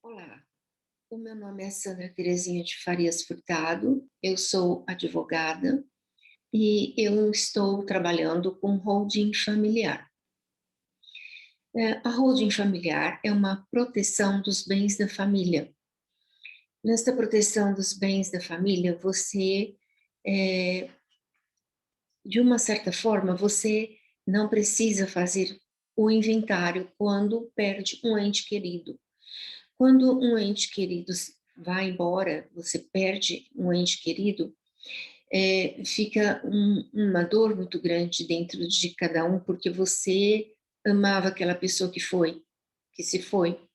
Olá, o meu nome é Sandra Terezinha de Farias Furtado, eu sou advogada e eu estou trabalhando com holding familiar. A holding familiar é uma proteção dos bens da família. Nesta proteção dos bens da família, eh, de uma certa forma, você não precisa fazer o inventário quando perde um ente querido. Quando um ente querido vai embora, você perde um ente querido, fica uma dor muito grande dentro de cada um, porque você amava aquela pessoa que se foi.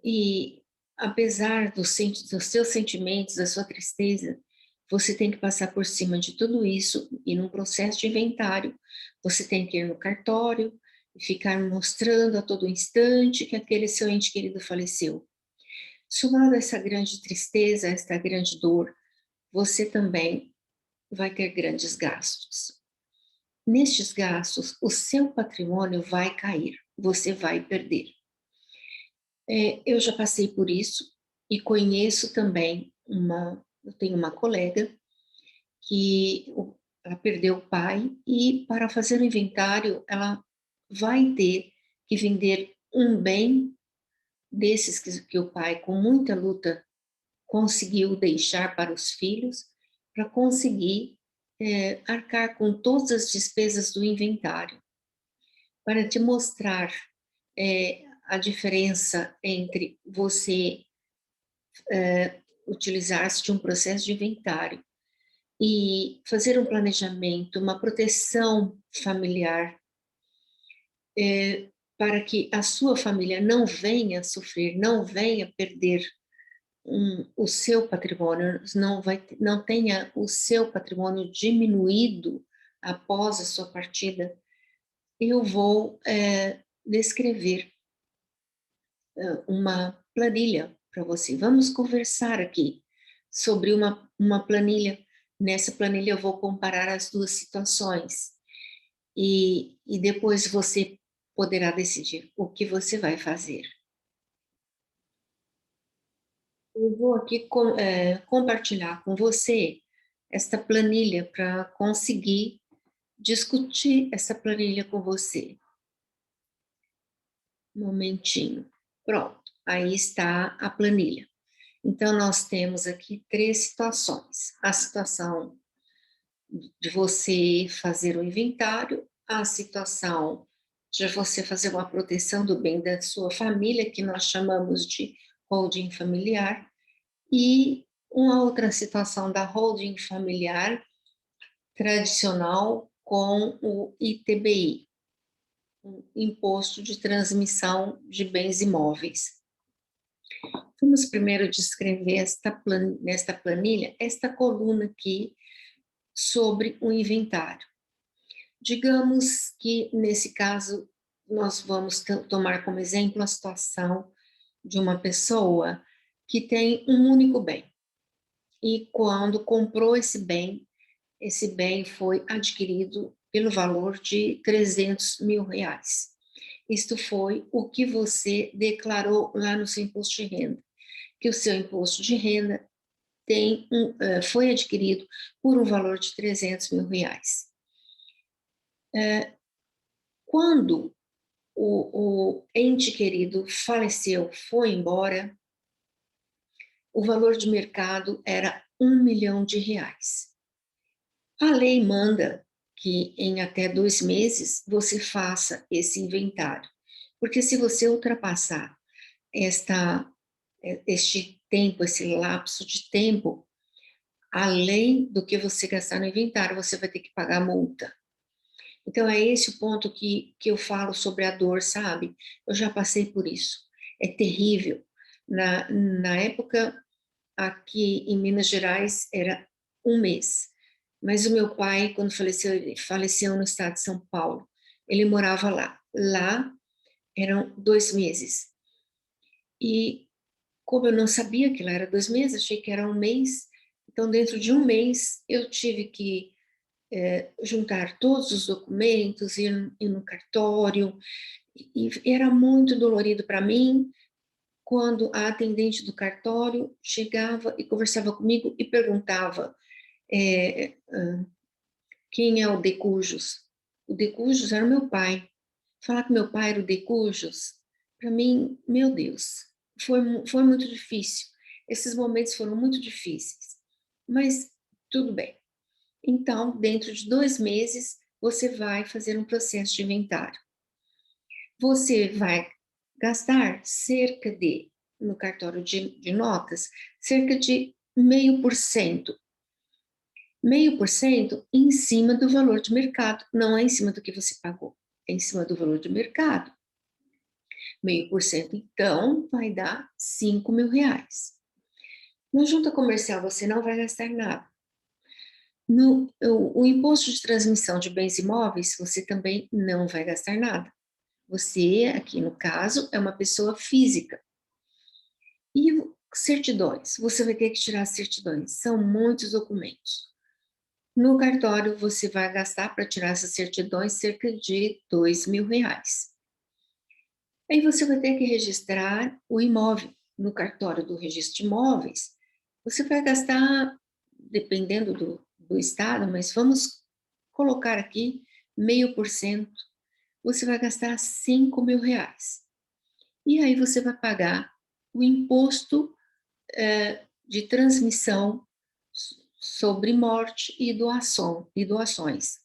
E apesar dos seus sentimentos, da sua tristeza, você tem que passar por cima de tudo isso e num processo de inventário, você tem que ir no cartório e ficar mostrando a todo instante que aquele seu ente querido faleceu. Somado a essa grande tristeza, a esta grande dor, você também vai ter grandes gastos. Nestes gastos, o seu patrimônio vai cair, você vai perder. Eu já passei por isso e conheço também eu tenho uma colega que ela perdeu o pai e para fazer o inventário ela vai ter que vender um bem desses que o pai com muita luta conseguiu deixar para os filhos, para conseguir arcar com todas as despesas do inventário, para te mostrar a diferença entre você utilizar-se de um processo de inventário e fazer um planejamento, uma proteção familiar, para que a sua família não venha sofrer, não venha perder o seu patrimônio, não tenha o seu patrimônio diminuído após a sua partida, eu vou descrever uma planilha para você. Vamos conversar aqui sobre uma planilha. Nessa planilha eu vou comparar as duas situações e depois você poderá decidir o que você vai fazer. Eu vou aqui compartilhar com você esta planilha para conseguir discutir essa planilha com você. Um momentinho. Pronto, aí está a planilha. Então, nós temos aqui três situações: a situação de você fazer o inventário, a situação de você fazer uma proteção do bem da sua família, que nós chamamos de holding familiar, e uma outra situação da holding familiar tradicional com o ITBI, o Imposto de Transmissão de Bens Imóveis. Vamos primeiro descrever nesta planilha, esta coluna aqui sobre o inventário. Digamos que, nesse caso, nós vamos tomar como exemplo a situação de uma pessoa que tem um único bem. E quando comprou esse bem foi adquirido pelo valor de 300 mil reais. Isto foi o que você declarou lá no seu imposto de renda, que o seu imposto de renda foi adquirido por um valor de 300 mil reais. Quando o ente querido faleceu, foi embora, o valor de mercado era 1 milhão de reais. A lei manda que em até 2 meses você faça esse inventário, porque se você ultrapassar este tempo, esse lapso de tempo, além do que você gastar no inventário, você vai ter que pagar multa. Então, é esse o ponto que eu falo sobre a dor, sabe? Eu já passei por isso. É terrível. Na época, aqui em Minas Gerais, era 1 mês. Mas o meu pai, quando faleceu, ele faleceu no estado de São Paulo. Ele morava lá. Lá eram 2 meses. E como eu não sabia que lá era 2 meses, achei que era 1 mês. Então, dentro de 1 mês, eu tive que juntar todos os documentos, ir no cartório, e era muito dolorido para mim quando a atendente do cartório chegava e conversava comigo e perguntava quem é o de cujos. O de cujos era o meu pai. Falar que meu pai era o de cujos, para mim, meu Deus, foi muito difícil. Esses momentos foram muito difíceis, mas tudo bem. Então, dentro de 2 meses, você vai fazer um processo de inventário. Você vai gastar cerca de, no cartório de notas, cerca de 0,5%. 0,5% em cima do valor de mercado, não é em cima do que você pagou, é em cima do valor de mercado. 0,5%, então, vai dar R$ 5.000. Na junta comercial, você não vai gastar nada. O imposto de transmissão de bens imóveis, você também não vai gastar nada. Você, aqui no caso, é uma pessoa física. E certidões? Você vai ter que tirar certidões. São muitos documentos. No cartório, você vai gastar para tirar essas certidões cerca de R$ 2.000. Aí você vai ter que registrar o imóvel. No cartório do registro de imóveis, você vai gastar, dependendo do estado, mas vamos colocar aqui 0,5%, você vai gastar R$ 5.000. E aí você vai pagar o imposto de transmissão sobre morte e doações.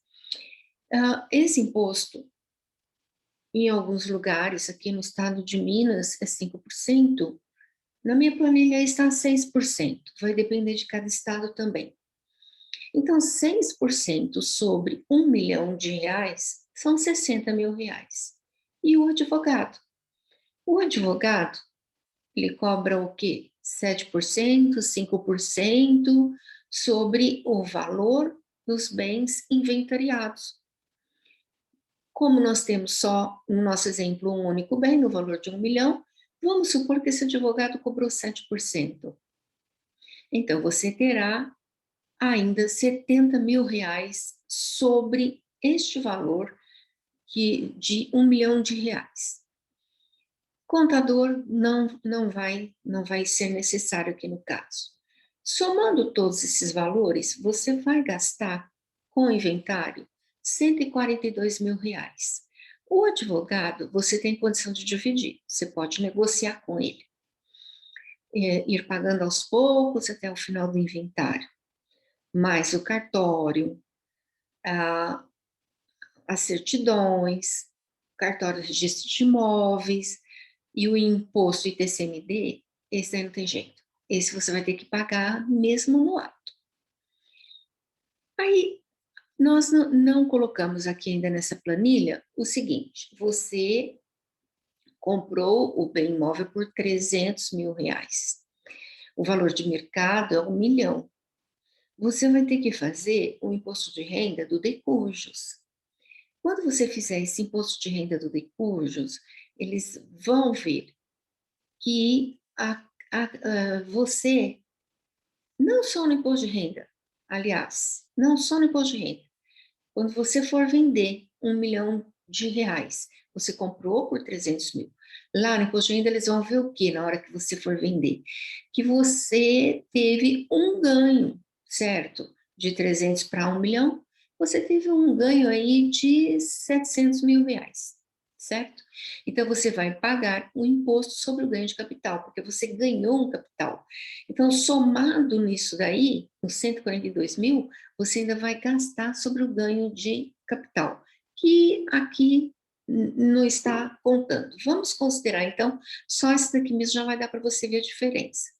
Esse imposto, em alguns lugares, aqui no estado de Minas, é 5%, na minha planilha está 6%, vai depender de cada estado também. Então, 6% sobre R$ 1.000.000 são R$ 60.000. E o advogado? O advogado, ele cobra o quê? 7%, 5% sobre o valor dos bens inventariados. Como nós temos só, no nosso exemplo, um único bem, no valor de 1 milhão, vamos supor que esse advogado cobrou 7%. Então, você terá ainda R$ 70.000 sobre este valor de R$ 1 milhão. Contador não vai ser necessário aqui no caso. Somando todos esses valores, você vai gastar com o inventário R$ 142.000. O advogado, você tem condição de dividir, você pode negociar com ele, ir pagando aos poucos até o final do inventário. Mas o cartório, as certidões, cartório de registro de imóveis e o imposto ITCMD, esse aí não tem jeito. Esse você vai ter que pagar mesmo no ato. Aí, nós não colocamos aqui ainda nessa planilha o seguinte: você comprou o bem imóvel por R$ 300.000. O valor de mercado é 1 milhão. Você vai ter que fazer o imposto de renda do decujus. Quando você fizer esse imposto de renda do decujus, eles vão ver que você, não só no imposto de renda, aliás, não só no imposto de renda, quando você for vender R$ 1 milhão, você comprou por 300 mil. Lá no imposto de renda, eles vão ver o que na hora que você for vender? Que você teve um ganho, certo? De 300 para 1 milhão, você teve um ganho aí de R$ 700.000, certo? Então, você vai pagar o imposto sobre o ganho de capital, porque você ganhou um capital. Então, somado nisso daí, os 142 mil, você ainda vai gastar sobre o ganho de capital, que aqui não está contando. Vamos considerar, então, só isso daqui mesmo já vai dar para você ver a diferença.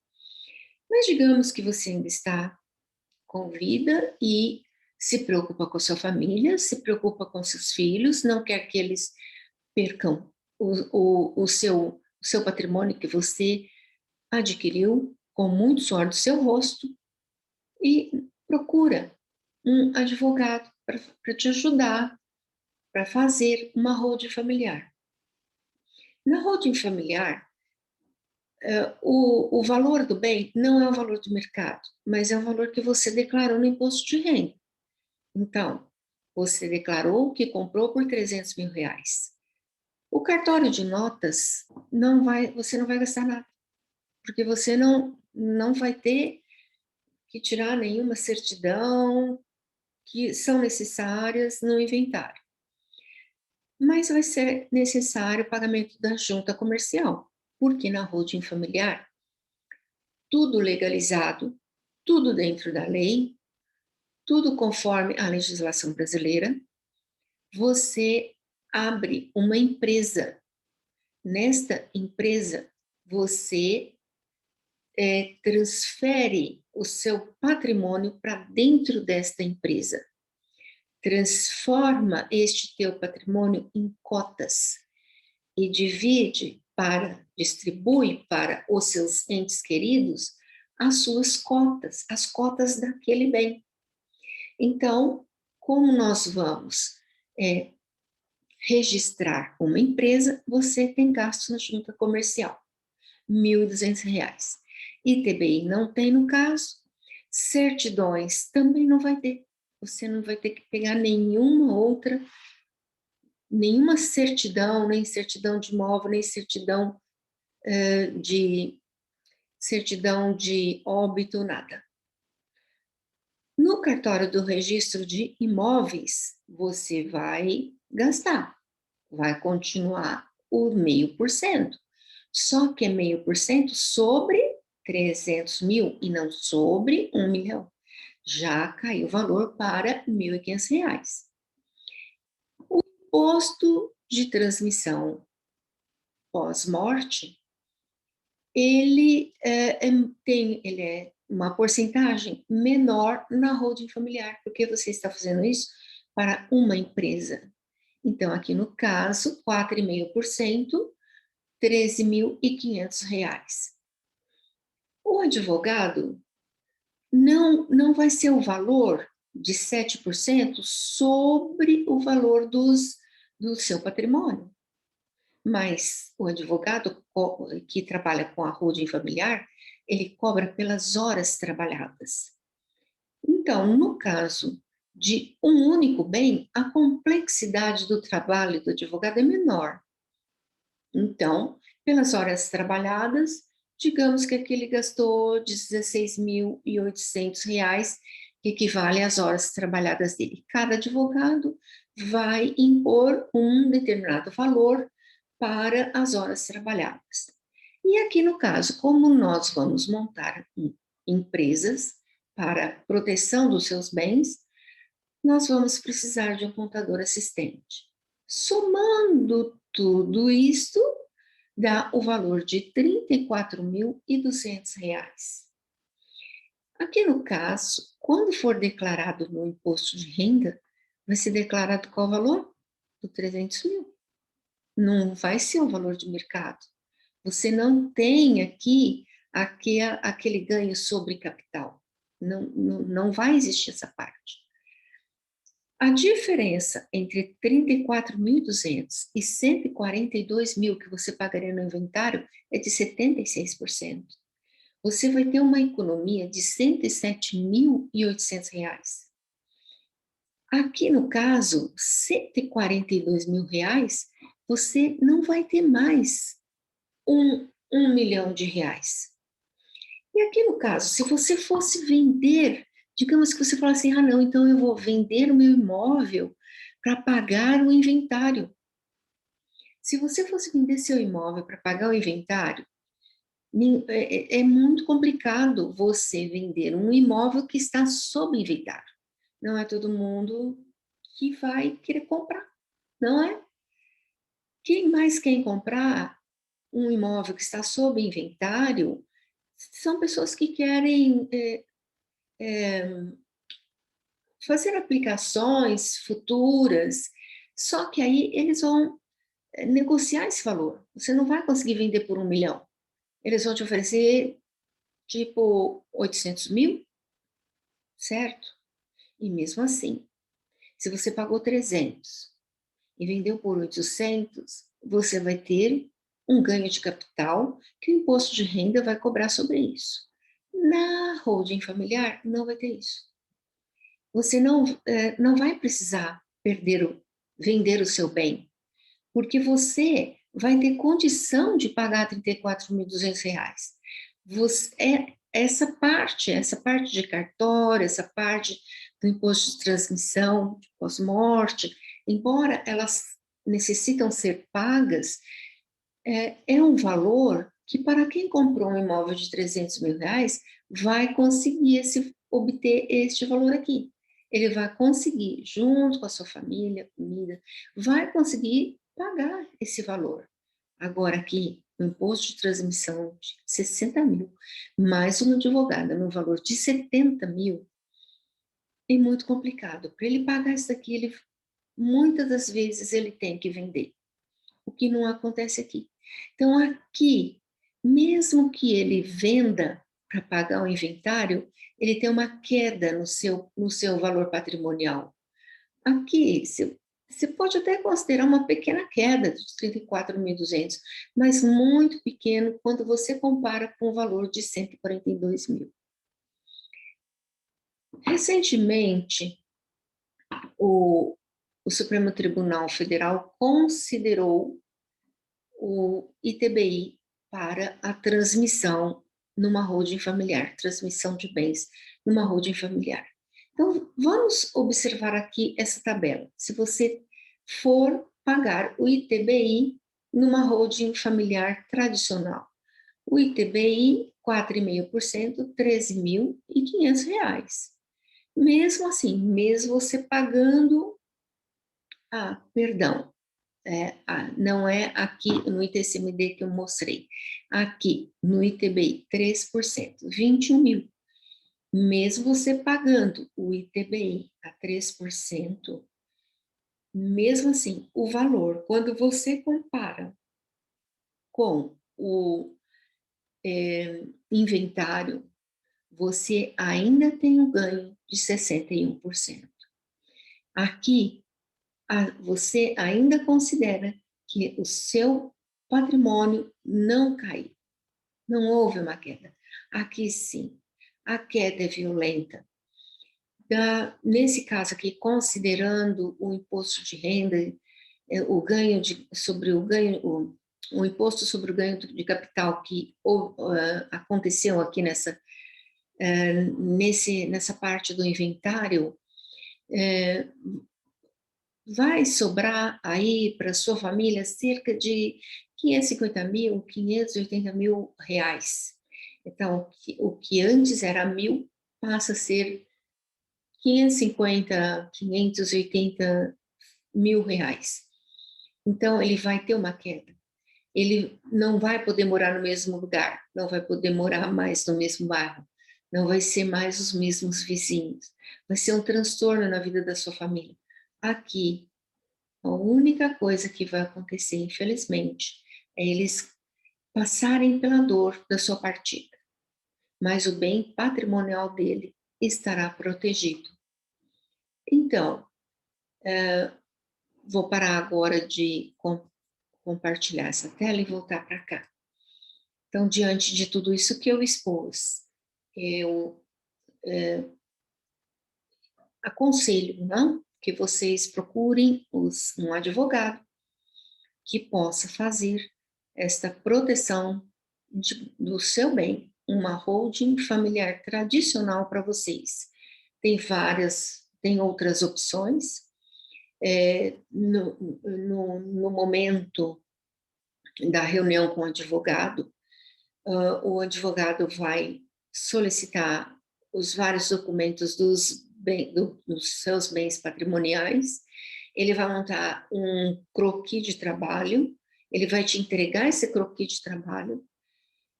Mas digamos que você ainda está com vida e se preocupa com a sua família, se preocupa com seus filhos, não quer que eles percam o seu patrimônio que você adquiriu com muito suor do seu rosto e procura um advogado para te ajudar, para fazer uma holding familiar. Na holding familiar, o valor do bem não é o valor do mercado, mas é o valor que você declarou no imposto de renda. Então, você declarou que comprou por R$ 300.000. O cartório de notas, você não vai gastar nada. porque você não vai ter que tirar nenhuma certidão que são necessárias no inventário. Mas vai ser necessário o pagamento da junta comercial, porque na holding familiar, tudo legalizado, tudo dentro da lei, tudo conforme a legislação brasileira, você abre uma empresa. Nesta empresa, você transfere o seu patrimônio para dentro desta empresa. Transforma este teu patrimônio em cotas e distribui para os seus entes queridos as suas cotas, as cotas daquele bem. Então, como nós vamos registrar uma empresa, você tem gastos na junta comercial, R$ 1.200. ITBI não tem no caso, certidões também não vai ter. Você não vai ter que pegar nenhuma certidão, nem certidão de imóvel, nem certidão de óbito, nada. No cartório do registro de imóveis, você vai gastar, vai continuar o 0,5%, só que é 0,5% sobre 300 mil e não sobre 1 milhão. Já caiu o valor para R$ 1.500. O imposto de transmissão pós-morte, ele é uma porcentagem menor na holding familiar, porque você está fazendo isso para uma empresa. Então, aqui no caso, 4,5%, R$ 13.500. O advogado não vai ser o valor de 7% sobre o valor do seu patrimônio. Mas o advogado que trabalha com a holding familiar, ele cobra pelas horas trabalhadas. Então, no caso de um único bem, a complexidade do trabalho do advogado é menor. Então, pelas horas trabalhadas, digamos que aqui ele gastou R$ 16.800, que equivale às horas trabalhadas dele. Cada advogado vai impor um determinado valor para as horas trabalhadas. E aqui no caso, como nós vamos montar empresas para proteção dos seus bens, nós vamos precisar de um contador assistente. Somando tudo isto, dá o valor de R$ 34.200. Aqui no caso, quando for declarado no imposto de renda, vai ser declarado qual valor? Do 300 mil. Não vai ser o valor de mercado. Você não tem aqui aquele ganho sobre capital. Não vai existir essa parte. A diferença entre 34.200 e 142 mil que você pagaria no inventário é de 76%. Você vai ter uma economia de R$ 107.800. Aqui no caso, R$ 142 mil, você não vai ter mais um milhão de reais. E aqui no caso, se você fosse vender, digamos que você fala assim, não, então eu vou vender o meu imóvel para pagar o inventário. Se você fosse vender seu imóvel para pagar o inventário, é muito complicado você vender um imóvel que está sob inventário. Não é todo mundo que vai querer comprar, não é? Quem mais quer comprar um imóvel que está sob inventário são pessoas que querem fazer aplicações futuras, só que aí eles vão negociar esse valor. Você não vai conseguir vender por 1 milhão. Eles vão te oferecer, tipo, 800 mil, certo? E mesmo assim, se você pagou 300 e vendeu por 800, você vai ter um ganho de capital que o imposto de renda vai cobrar sobre isso. Na holding familiar, não vai ter isso. Você não vai precisar vender o seu bem, porque você vai ter condição de pagar R$ 34.200. essa parte de cartório, essa parte do imposto de transmissão, de pós-morte, embora elas necessitam ser pagas, é um valor que, para quem comprou um imóvel de 300 mil reais, vai conseguir obter este valor aqui. Ele vai conseguir, junto com a sua família, comida, vai conseguir pagar esse valor. Agora aqui, o imposto de transmissão de 60 mil, mais uma advogada no valor de 70 mil, é muito complicado. Para ele pagar isso daqui, muitas das vezes ele tem que vender, o que não acontece aqui. Então aqui, mesmo que ele venda para pagar o inventário, ele tem uma queda no seu valor patrimonial. Aqui, você pode até considerar uma pequena queda de 34.200, mas muito pequeno quando você compara com o valor de 142 mil. Recentemente, o Supremo Tribunal Federal considerou o ITBI para a transmissão numa holding familiar, transmissão de bens numa holding familiar. Então, vamos observar aqui essa tabela. Se você for pagar o ITBI numa holding familiar tradicional, o ITBI, 4,5%, R$ 13.500. Mesmo assim, mesmo você pagando... perdão, não é aqui no ITCMD que eu mostrei. Aqui, no ITBI, 3%, 21 mil. Mesmo você pagando o ITBI a 3%, mesmo assim, o valor, quando você compara com o inventário, você ainda tem um ganho de 61%. Aqui, você ainda considera que o seu patrimônio não caiu, não houve uma queda. Aqui sim, a queda é violenta. Nesse caso aqui, considerando o imposto de renda, o ganho sobre o ganho, o imposto sobre o ganho de capital que aconteceu aqui nessa parte do inventário, vai sobrar aí para sua família cerca de 550 mil, 580 mil reais. Então, o que antes era 1.000 passa a ser 550, 580 mil reais. Então, ele vai ter uma queda. Ele não vai poder morar no mesmo lugar, não vai poder morar mais no mesmo bairro, não vai ser mais os mesmos vizinhos. Vai ser um transtorno na vida da sua família. Aqui, a única coisa que vai acontecer, infelizmente, é eles passarem pela dor da sua partida, mas o bem patrimonial dele estará protegido. Então, vou parar agora de compartilhar essa tela e voltar para cá. Então, diante de tudo isso que eu expus, eu aconselho, não, que vocês procurem um advogado que possa fazer esta proteção do seu bem, uma holding familiar tradicional para vocês. Tem outras opções. No momento da reunião com o advogado vai solicitar os vários documentos dos seus bens patrimoniais, ele vai montar um croquis de trabalho, ele vai te entregar esse croquis de trabalho,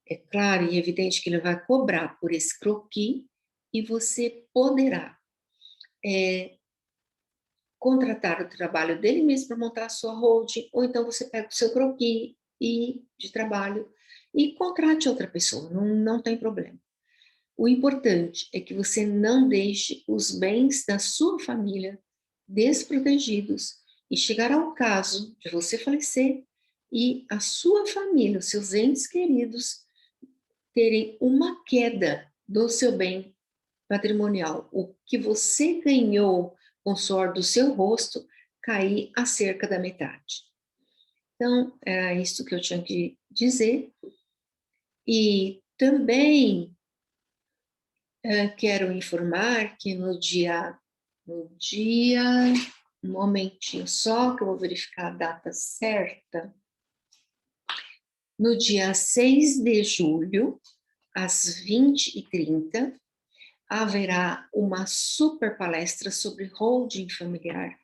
é claro e evidente que ele vai cobrar por esse croquis, e você poderá contratar o trabalho dele mesmo para montar a sua holding, ou então você pega o seu croquis de trabalho e contrate outra pessoa, não tem problema. O importante é que você não deixe os bens da sua família desprotegidos e chegar ao caso de você falecer e a sua família, os seus entes queridos, terem uma queda do seu bem patrimonial. O que você ganhou com o suor do seu rosto cair a cerca da metade. Então, era isso que eu tinha que dizer. E Também quero informar que um momentinho só, que eu vou verificar a data certa, no dia 6 de julho, às 20h30, haverá uma super palestra sobre holding familiar,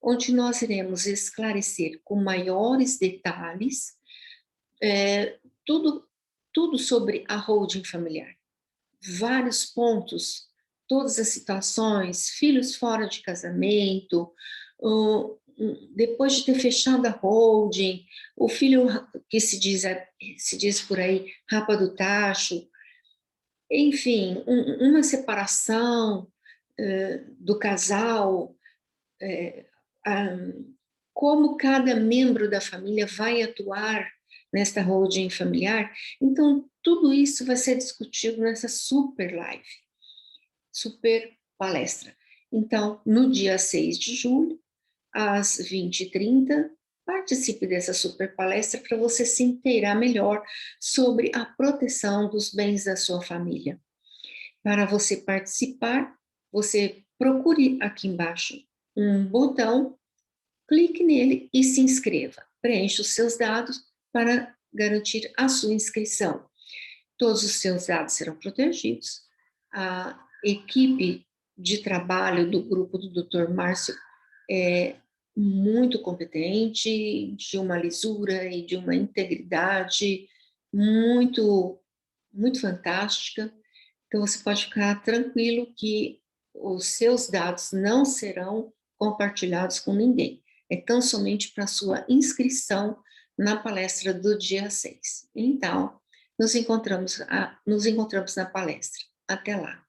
onde nós iremos esclarecer com maiores detalhes tudo, tudo sobre a holding familiar. Vários pontos, todas as situações, filhos fora de casamento, depois de ter fechado a holding, o filho que se diz por aí, rapa do tacho, enfim, uma separação do casal, como cada membro da família vai atuar nesta holding familiar. Então, tudo isso vai ser discutido nessa super live, super palestra. Então, no dia 6 de julho, às 20h30, participe dessa super palestra para você se inteirar melhor sobre a proteção dos bens da sua família. Para você participar, você procure aqui embaixo um botão, clique nele e se inscreva. Preencha os seus dados para garantir a sua inscrição. Todos os seus dados serão protegidos. A equipe de trabalho do grupo do Dr. Márcio é muito competente, de uma lisura e de uma integridade muito, muito fantástica. Então, você pode ficar tranquilo que os seus dados não serão compartilhados com ninguém. É tão somente para a sua inscrição na palestra do dia 6. Então, nos encontramos na palestra. Até lá.